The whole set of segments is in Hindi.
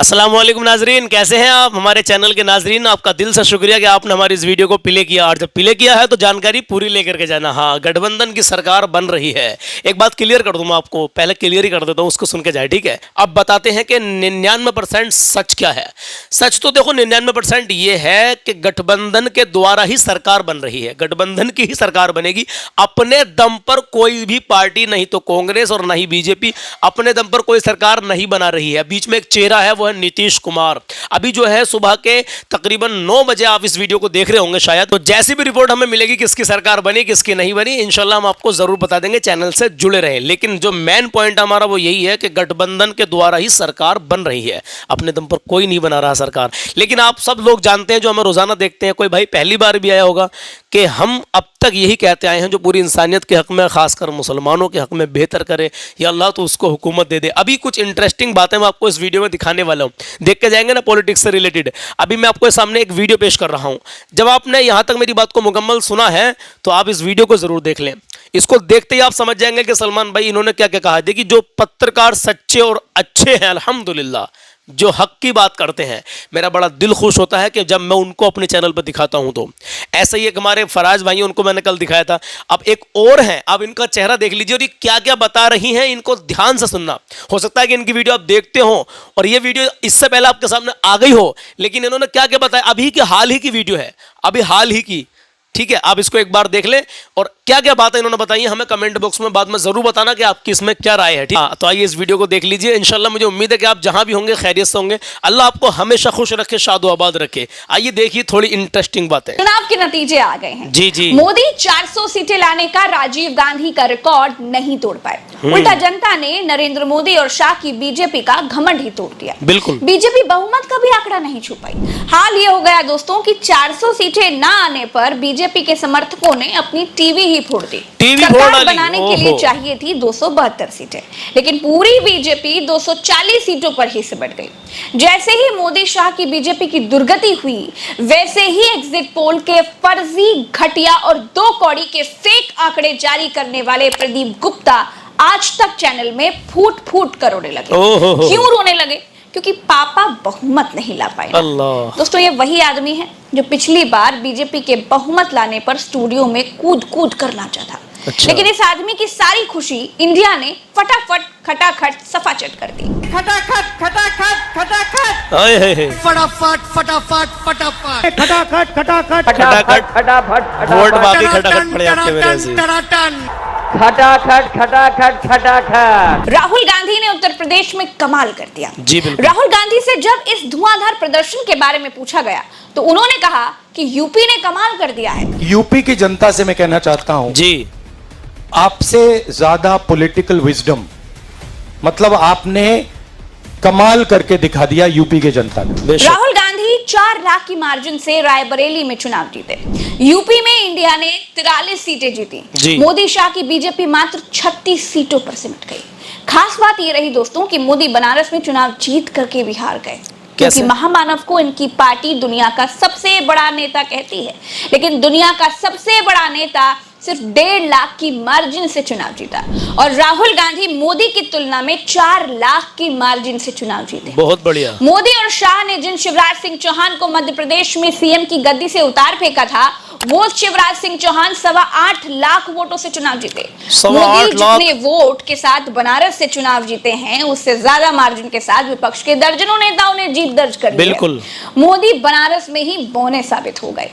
अस्सलाम वालेकुम नाजरीन, कैसे हैं आप हमारे चैनल के नाजरीन। आपका दिल से शुक्रिया कि आपने हमारी इस वीडियो को प्ले किया, और जब प्ले किया है तो जानकारी पूरी लेकर के जाना। हाँ, गठबंधन की सरकार बन रही है। एक बात क्लियर कर दूं मैं आपको, पहले क्लियर ही कर देता हूं, उसको सुन के जाए, ठीक है। अब बताते हैं कि 99% सच क्या है। सच तो देखो 99% ये है कि गठबंधन के द्वारा ही सरकार बन रही है, गठबंधन की ही सरकार बनेगी। अपने दम पर कोई भी पार्टी, नहीं तो कांग्रेस और नहीं बीजेपी, अपने दम पर कोई सरकार नहीं बना रही है। बीच में एक चेहरा है, वो है नीतीश कुमार। अभी जो है सुबह के तकरीबन 9 बजे आप इस वीडियो को देख रहे होंगे शायद, तो जैसी भी रिपोर्ट हमें मिलेगी किसकी सरकार बनी किसकी नहीं बनी, इंशाल्लाह हम आपको जरूर बता देंगे। चैनल से जुड़े रहें। लेकिन जो मेन पॉइंट हमारा वो यही है कि गठबंधन के द्वारा ही सरकार बन रही है, अपने दम पर कोई नहीं बना रहा सरकार। लेकिन आप सब लोग जानते हैं, जो हमें रोजाना देखते हैं, कोई भाई पहली बार भी आया होगा, कि हम अब तक यही कहते आए हैं, जो पूरी इंसानियत के हक में, खासकर मुसलमानों के हक में बेहतर करे, या अल्लाह तो उसको हुकूमत दे दे। अभी कुछ इंटरेस्टिंग बातें मैं आपको इस वीडियो में दिखाने वाला हूं, देख के जाएंगे ना, पॉलिटिक्स से रिलेटेड। अभी मैं आपको सामने एक वीडियो पेश कर रहा हूं। जब आपने यहां तक मेरी बात को मुकम्मल सुना है तो आप इस वीडियो को जरूर देख लें। इसको देखते ही आप समझ जाएंगे कि सलमान भाई इन्होंने क्या क्या कहा। देखिए, जो पत्रकार सच्चे और अच्छे हैं, अल्हम्दुलिल्लाह, जो हक की बात करते हैं, मेरा बड़ा दिल खुश होता है कि जब मैं उनको अपने चैनल पर दिखाता हूं। तो ऐसे ही एक हमारे फराज भाई, उनको मैंने कल दिखाया था। अब एक और हैं, अब इनका चेहरा देख लीजिए, और ये क्या क्या बता रही हैं, इनको ध्यान से सुनना। हो सकता है कि इनकी वीडियो आप देखते हो और ये वीडियो इससे पहले आपके सामने आ गई हो, लेकिन इन्होंने क्या क्या बताया, अभी की हाल ही की वीडियो है, अभी हाल ही की, ठीक है। आप इसको एक बार देख लें, और क्या क्या बातें इन्होंने बताई हैं हमें कमेंट बॉक्स में बाद में जरूर बताना कि आपकी इसमें क्या राय है, ठीक है। तो आइए इस वीडियो को देख लीजिए। इंशाल्लाह मुझे उम्मीद है कि आप जहां भी होंगे खैरियत से होंगे। अल्लाह आपको हमेशा खुश रखे, शादो आबाद रखे। आइए देखिए थोड़ी इंटरेस्टिंग बातें। चुनाव के नतीजे आ गए हैं। जी जी। मोदी 400 सीटें लाने का राजीव गांधी का रिकॉर्ड नहीं तोड़ पाए। उल्टा जनता ने नरेंद्र मोदी और शाह की बीजेपी का घमंड ही तोड़ दिया। बिल्कुल। बीजेपी बहुमत का भी आंकड़ा नहीं छू पाई। हाल ये हो गया दोस्तों कि 400 सीटें ना आने पर बीजेपी के समर्थकों ने अपनी टीवी ही फोड़ दी। सरकार बनाने के लिए चाहिए थी 272 सीटें, लेकिन पूरी बीजेपी 240 सीटों पर ही सिमट गई। जैसे ही मोदी शाह की बीजेपी की दुर्गति हुई, वैसे ही एग्जिट पोल के फर्जी, घटिया और 2 कौड़ी के फेक आंकड़े जारी करने वाले प्रदीप गुप्ता आज तक चैनल में फूट फूट कर रोने लगे। क्यों रोने लगे? क्योंकि पापा बहुमत नहीं ला पाए। दोस्तों, ये वही आदमी है जो पिछली बार बीजेपी के बहुमत लाने पर स्टूडियो में कूद कूद कर नाचा था। अच्छा। लेकिन इस आदमी की सारी खुशी इंडिया ने फटाफट खटाखट सफाचट कर दी। खटाखट खटाखट खटाखट, फटाफट फटाफट फटाफट, खटाखट खटाखट खटाखट फटाफट, वोट बाकी खटाखट पड़े आपके मेरे से। खटाखट खटाखट खटाखट। राहुल गांधी ने उत्तर प्रदेश में कमाल कर दिया। जी बिल्कुल। राहुल गांधी से जब इस धुआंधार प्रदर्शन के बारे में पूछा गया तो उन्होंने कहा कि यूपी ने कमाल कर दिया है। यूपी की जनता से मैं कहना चाहता हूं, जी, आपसे ज्यादा पॉलिटिकल विजडम, मतलब आपने कमाल करके दिखा दिया यूपी के जनता ने। राहुल गांधी 4 लाख की मार्जिन से रायबरेली में चुनाव जीते। यूपी में इंडिया ने 43 सीटें जीती। मोदी शाह की बीजेपी मात्र 36 सीटों पर सिमट गई। खास बात यह रही दोस्तों कि मोदी बनारस में चुनाव जीत करके भी हार गए, क्योंकि महामानव को इनकी पार्टी दुनिया का सबसे बड़ा नेता कहती है, लेकिन दुनिया का सबसे बड़ा नेता सिर्फ 1.5 लाख की मार्जिन से चुनाव जीता, और राहुल गांधी मोदी की तुलना में 4 लाख की मार्जिन से चुनाव जीते। बहुत बढ़िया। मोदी और शाह ने जिन शिवराज सिंह चौहान को मध्य प्रदेश में सीएम की गद्दी से उतार फेंका था, वो शिवराज सिंह चौहान 8.25 लाख वोटों से चुनाव जीते। मोदी जितने वोट के साथ बनारस से चुनाव जीते हैं, उससे ज्यादा मार्जिन के साथ विपक्ष के दर्जनों नेताओं ने जीत दर्ज कर ली। बिल्कुल। मोदी बनारस में ही बौने साबित हो गए।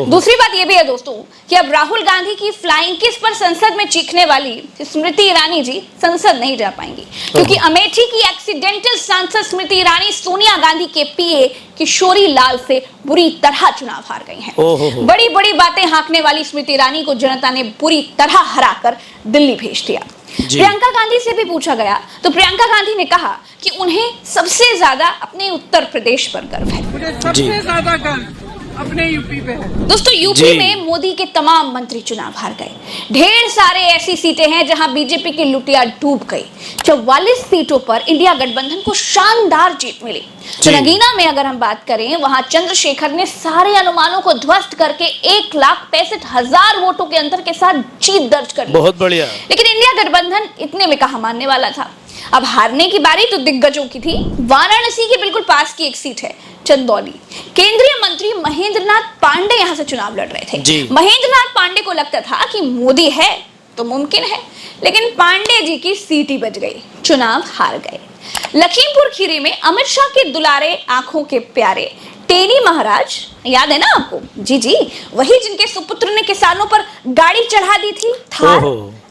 दूसरी बात यह भी है दोस्तों कि अब राहुल गांधी की फ्लाइंग किस पर संसद में चीखने वाली स्मृति ईरानी जी संसद नहीं जा पाएंगी, क्योंकि अमेठी की एक्सीडेंटल सांसद स्मृति ईरानी सोनिया गांधी के पीए किशोरी लाल से बुरी तरह चुनाव हार गई हैं। बड़ी बड़ी बातें हांकने वाली स्मृति ईरानी को जनता ने बुरी तरह हराकर दिल्ली भेज दिया। प्रियंका गांधी से भी पूछा गया तो प्रियंका गांधी ने कहा कि उन्हें सबसे ज्यादा अपने उत्तर प्रदेश पर गर्व है। मुझे सबसे ज्यादा गर्व अपने यूपी पे है। दोस्तों, यूपी में मोदी के तमाम मंत्री चुनाव हार गए। ढेर सारे ऐसी सीटें हैं जहां बीजेपी की लुटिया डूब गई। 44 सीटों पर इंडिया गठबंधन को शानदार जीत मिली। तो नगीना में अगर हम बात करें, वहां चंद्रशेखर ने सारे अनुमानों को ध्वस्त करके 1,65,000 वोटों के अंतर के साथ जीत दर्ज कर ली। बहुत बढ़िया। लेकिन इंडिया गठबंधन इतने में कहां मानने वाला था। अब हारने की बारी तो दिग्गजों की थी। वाराणसी के बिल्कुल पास की एक सीट है चंदौली। केंद्रीय मंत्री महेंद्र नाथ पांडे यहां से चुनाव लड़ रहे थे। महेंद्र नाथ पांडे को लगता था कि मोदी है तो मुमकिन है, लेकिन पांडे जी की सीट ही बच गई, चुनाव हार गए। लखीमपुर खीरी में अमित शाह के दुलारे आंखों के प्यारे टेनी महाराज, याद है ना आपको? जी जी, वही जिनके सुपुत्र ने किसानों पर गाड़ी चढ़ा दी थी, थार।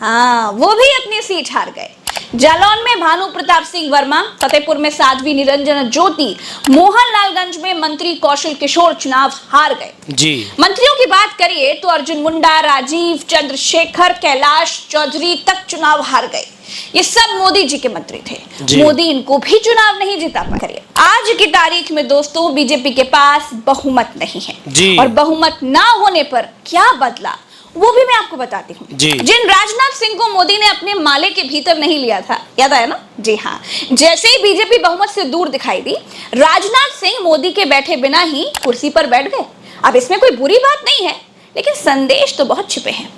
हाँ, वो भी अपनी सीट हार गए। जालौन में भानु प्रताप सिंह वर्मा, फतेहपुर में साध्वी निरंजन ज्योति, मोहनलालगंज में मंत्री कौशल किशोर चुनाव हार गए। जी। मंत्रियों की बात करिए तो अर्जुन मुंडा, राजीव, चंद्रशेखर, कैलाश चौधरी तक चुनाव हार गए। ये सब मोदी जी के मंत्री थे। मोदी इनको भी चुनाव नहीं जिता पाए। आज की तारीख में दोस्तों बीजेपी के पास बहुमत नहीं है, और बहुमत ना होने पर क्या बदला वो भी मैं आपको बताती हूँ। जिन राजनाथ सिंह को मोदी ने अपने माले के भीतर नहीं लिया था, याद आया ना? जी हाँ, जैसे ही बीजेपी बहुमत से दूर दिखाई दी, राजनाथ सिंह मोदी के बैठे बिना ही कुर्सी पर बैठ गए। अब इसमें कोई बुरी बात नहीं है, लेकिन संदेश तो बहुत छिपे हैं।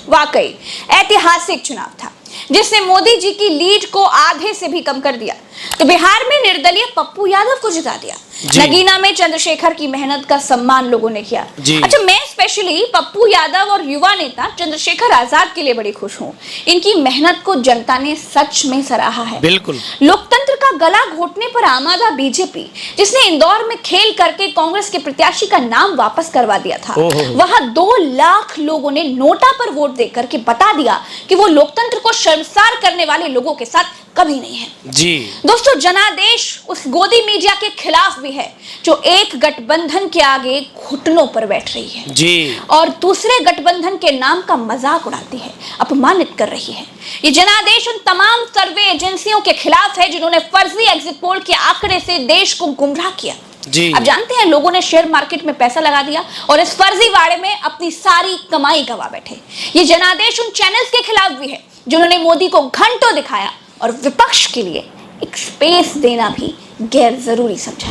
वाकई ऐतिहासिक चुनाव था जिसने मोदी जी की लीड को आधे से भी कम कर दिया। तो बिहार में निर्दलीय पप्पू यादव को जिता दिया। नगीना में चंद्रशेखर की मेहनत का सम्मान लोगों ने किया। अच्छा, मैं स्पेशली पप्पू यादव और युवा नेता चंद्रशेखर आजाद के लिए बड़ी खुश हूँ। इनकी मेहनत को जनता ने सच में सराहा है। बिल्कुल। लोकतंत्र का गला घोटने पर आमादा बीजेपी, जिसने इंदौर में खेल करके कांग्रेस के प्रत्याशी का नाम वापस करवा दिया था, वहां 2 लाख लोगों ने नोटा पर वोट देकर के बता दिया कि वो लोकतंत्र को शर्मसार करने वाले लोगों के साथ कभी नहीं है। जी दोस्तों, जनादेश उस गोदी मीडिया के खिलाफ भी है जो एक गठबंधन के आगे घुटनों पर बैठ रही है जी, और दूसरे गठबंधन के नाम का मजाक उड़ाती है, अपमानित कर रही है। ये जनादेश उन तमाम सर्वे एजेंसियों के खिलाफ है जिन्होंने फर्जी एग्जिट पोल के आंकड़े से देश को गुमराह किया। जी। अब जानते हैं, लोगों ने शेयर मार्केट में पैसा लगा दिया और इस फर्जीवाड़े में अपनी सारी कमाई गवा बैठे। ये जनादेश उन चैनल्स के खिलाफ भी है जिन्होंने मोदी को घंटों दिखाया और विपक्ष के लिए एक स्पेस देना भी गैर जरूरी समझा।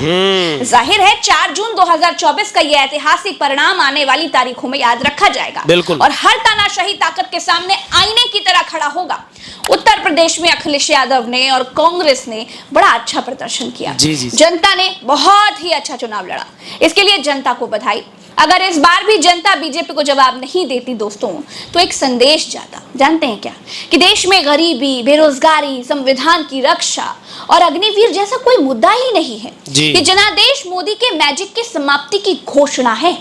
जाहिर है 4 जून 2024 का यह ऐतिहासिक परिणाम आने वाली तारीखों में याद रखा जाएगा। बिल्कुल। और हर तानाशाही ताकत के सामने आईने की तरह खड़ा होगा। उत्तर प्रदेश में अखिलेश यादव ने और कांग्रेस ने बड़ा अच्छा प्रदर्शन किया। जी। जनता ने बहुत ही अच्छा चुनाव लड़ा, इसके लिए जनता को बधाई। अगर इस बार भी जनता बीजेपी को जवाब नहीं देती दोस्तों, तो एक संदेश जाता, जानते हैं क्या? कि देश में गरीबी, बेरोजगारी, संविधान की रक्षा और अग्निवीर जैसा कोई मुद्दा ही नहीं है। ये जनादेश मोदी के मैजिक की समाप्ति की घोषणा है।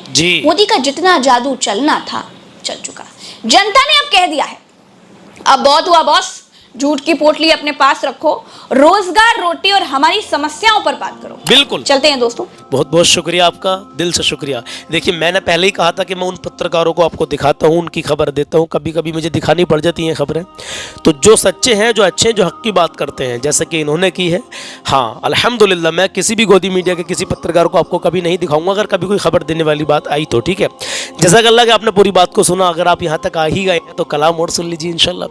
मोदी का जितना जादू चलना था चल चुका। जनता ने अब कह दिया है, अब बहुत हुआ बॉस, झूठ की पोटली अपने पास रखो, रोजगार, रोटी और हमारी समस्याओं पर बात करो। बिल्कुल। चलते हैं दोस्तों। बहुत बहुत शुक्रिया आपका, दिल से शुक्रिया। देखिए, मैंने पहले ही कहा था कि मैं उन पत्रकारों को आपको दिखाता हूँ, उनकी खबर देता हूँ। कभी कभी मुझे दिखानी पड़ जाती हैं खबरें, तो जो सच्चे हैं, जो अच्छे हैं, जो हक की बात करते हैं, जैसे कि इन्होंने की है। हाँ, अल्हम्दुलिल्लाह, मैं किसी भी गोदी मीडिया के किसी पत्रकार को आपको कभी नहीं दिखाऊंगा अगर कभी कोई खबर देने वाली बात आई तो, ठीक है? जज़ाकल्लाह कि आपने पूरी बात को सुना। अगर आप यहाँ तक आ ही गए तो कलाम और सुन लीजिए, इंशाल्लाह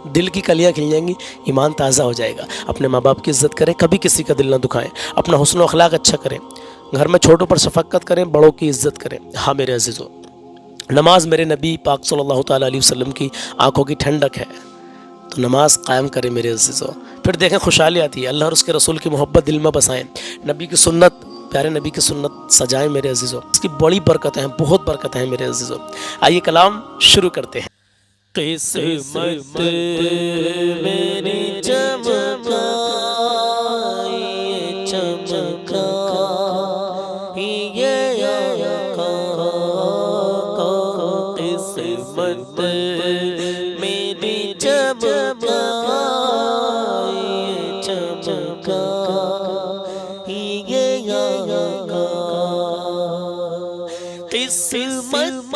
दिल की कलियाँ खिल जाएंगी, ईमान ताज़ा हो जाएगा। अपने माँ बाप की इज़्ज़त करें, कभी किसी का दिल ना दुखाएं, अपना हुस्न अखलाक अच्छा करें, घर में छोटों पर शफ़क़त करें, बड़ों की इज़्ज़त करें। हाँ मेरे अज़ीज़ों, नमाज मेरे नबी पाक सल्लल्लाहु तआला अलैहि वसल्लम की आंखों की ठंडक है, तो नमाज कायम करें मेरे अज़ीज़ों। फिर देखें खुशहाली आती है। अल्लाह और उसके रसूल की मोहब्बत दिल में बसाएं, नबी की सुन्नत, प्यारे नबी की सुन्नत सजाएं मेरे अज़ीज़ों। इसकी बड़ी बरकतें हैं, बहुत बरकतें हैं मेरे अज़ीज़ों। आइए कलाम शुरू करते हैं। किस्मत मेरी चमकाई चमका ये आका, किस्मत मेरी चमकाई चमका ये आका, किस्मत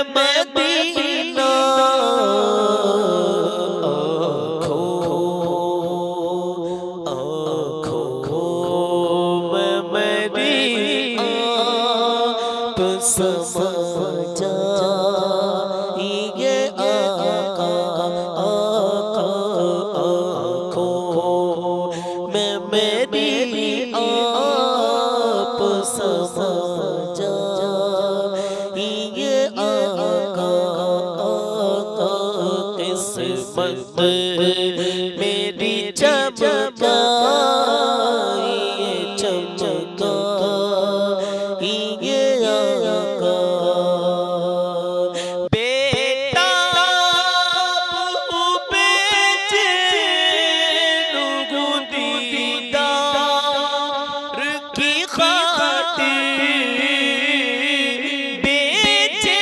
मदीना मेरी चमका ये चमका ये आका बेटा बेचे दीदार की खातिर बेचे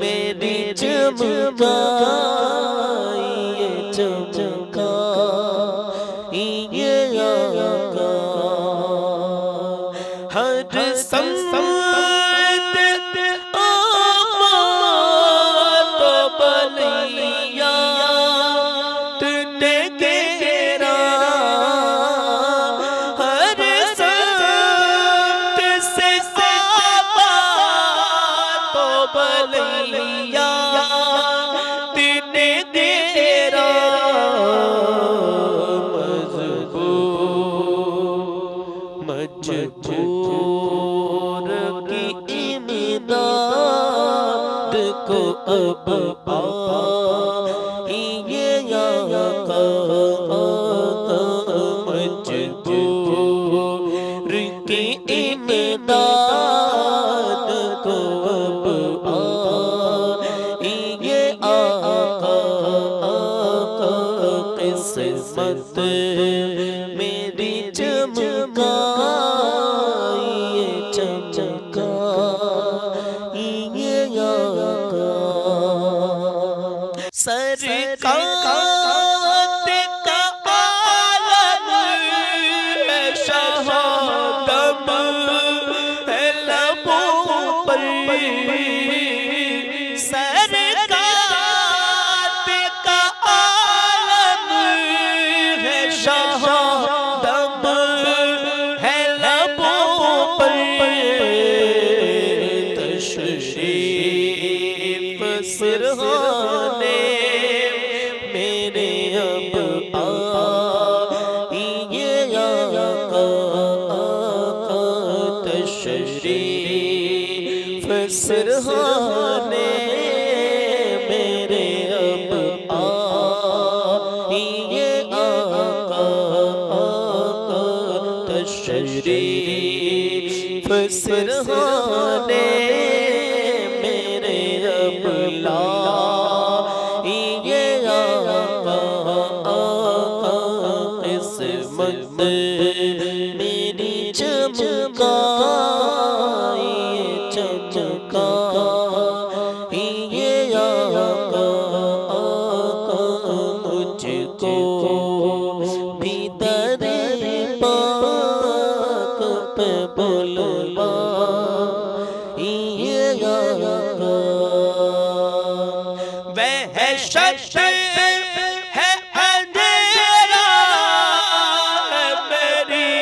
मेरी चमका ये चमका ये आका हर संसद तो बलिया तुने घेरा हर संत से बलिया तिने तेरा मजबूर की इमदाद को अब ये आका मजबूर की इमदाद को किस्मत मेरी चमका ये चमका ये आका सरकार का आलम है शहादम है लबों पर सिरहाने मेरे अब ये आका तशरीफ सिरहाने मेरे अब ये आका तशरीफ सिरहाने मेरी चमका ये चमका ये आका मुझको भी दरे पाक पे बुलवा ये आका वह शख्स है अंधेरा मेरी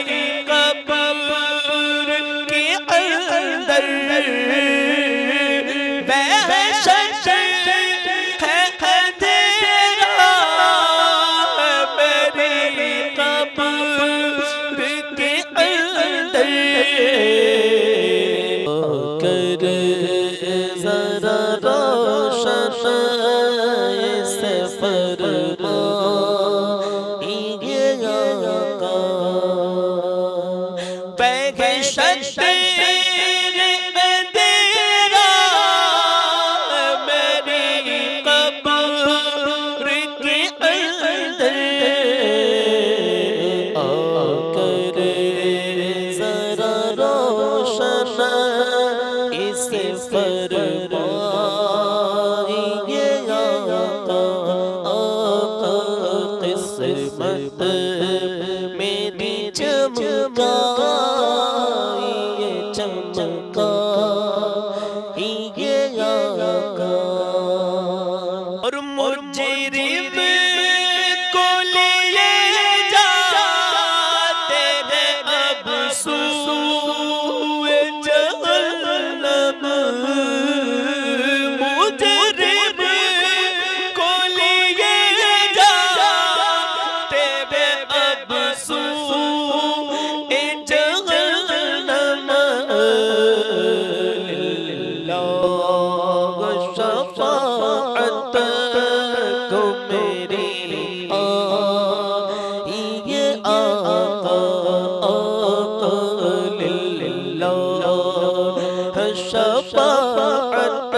किस्मत मेरी चमकाई ये चमकाई ये आका। और मुजरिम को लिए जाते हैं अब सूए जहन्नम। मुजरिम को लिए जाते हैं अब सूए जहन्नम। लिल्लाह शफाअत को मेरी ये आका। लिल्लाह शफाअत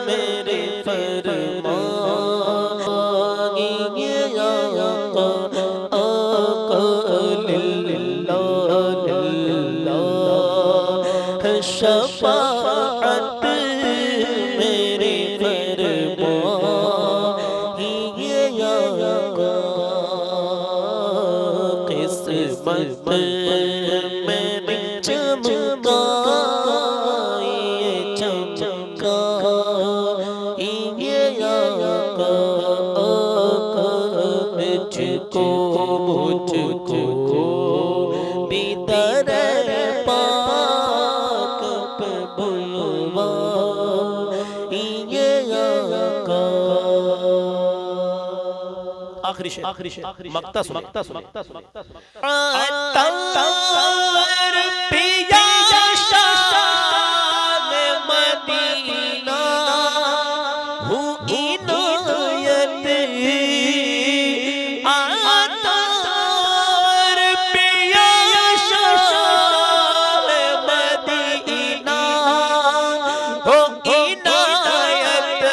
मेरे फरमाई ये आका। लिल्लाह शफाअत मेरे फरमाई ये आका। किस्मत मेरी चमकाई ये चमकाई ये आका। मुझको बिदर पाक पे बुलवाई ये आका। आखिरी शेर मक्ता पिया शान मदीना हूँ इनायत। आतार पिया शान मदीना हो इनायत।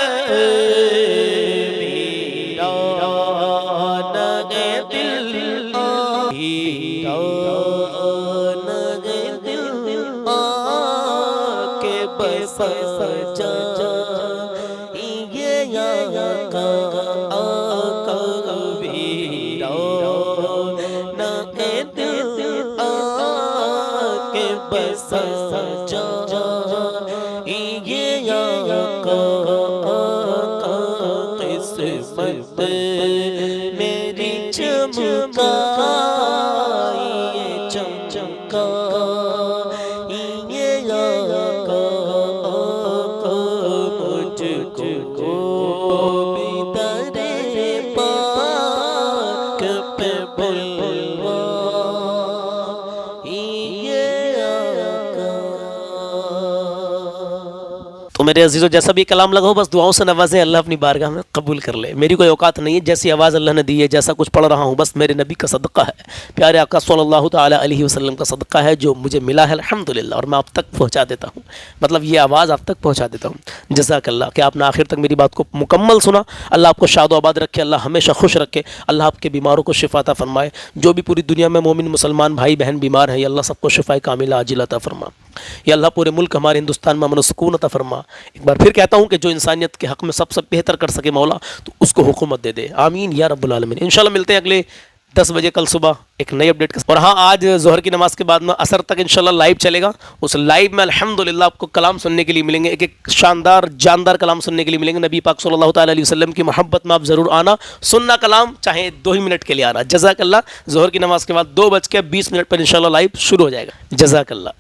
ये आका आका वीरा नगे दिल आके बस जा। ये आका आका किस्मत मेरी चमकाई ये चमकाई ये आका। मुझको बिदरे पाक पे बुलवाई ये आका। तो मेरे अजीज़ों, जैसा भी कलाम लगा हो बस दुआओं से नवाजे, अल्लाह अपनी बारगाह में कबूल कर ले। मेरी कोई औकात नहीं है, जैसी आवाज़ अल्लाह ने दी है, जैसा कुछ पढ़ रहा हूँ बस मेरे नबी का सदका है, प्यारे आका सल्लल्लाहु ताला अलैहि वसल्लम का सदका है जो मुझे मिला है अल्हम्दुलिल्लाह। और मैं आप तक पहुँचा देता हूँ, मतलब ये आवाज़ आप तक पहुँचा देता हूँ। जज़ाकल्लाह कि आपने आखिर तक मेरी बात को मुकम्मल सुना। अल्लाह आपको शाद आबाद रखे, अल्लाह हमेशा खुश रखे, अल्लाह आपके बीमारों को शिफाता फरमाए। जो भी पूरी दुनिया में मोमिन मुसलमान भाई बहन बीमार हैं, अल्लाह सबको शिफाए कामिला आजिला अता फरमा। या अल्लाह पूरे मुल्क हमारे हिंदुस्तान में अमन सुकून अता फरमा। एक बार फिर कहता हूँ कि जो इंसानियत के हक़ में सबसे बेहतर कर सके मौला, तो उसको हुकूमत दे दे। आमीन या रब्बुल आलमीन। इंशाल्लाह मिलते हैं अगले 10 बजे कल सुबह एक नई अपडेट के। और हाँ, आज ज़ोहर की नमाज़ के बाद में असर तक इंशाल्लाह लाइव चलेगा। उस लाइव में अल्हम्दुलिल्लाह आपको कलाम सुनने के लिए मिलेंगे, एक एक शानदार जानदार कलाम सुनने के लिए मिलेंगे। नबी पाक सल्लल्लाहु ताला अलैहि वसल्लम की मोहब्बत में आप ज़रूर आना, सुनना कलाम, चाहे 2 ही मिनट के लिए आना। जज़ाकल्लाह। ज़ोहर की नमाज़ के बाद 2:20 पर इंशाल्लाह लाइव शुरू हो जाएगा। जज़ाकल्लाह।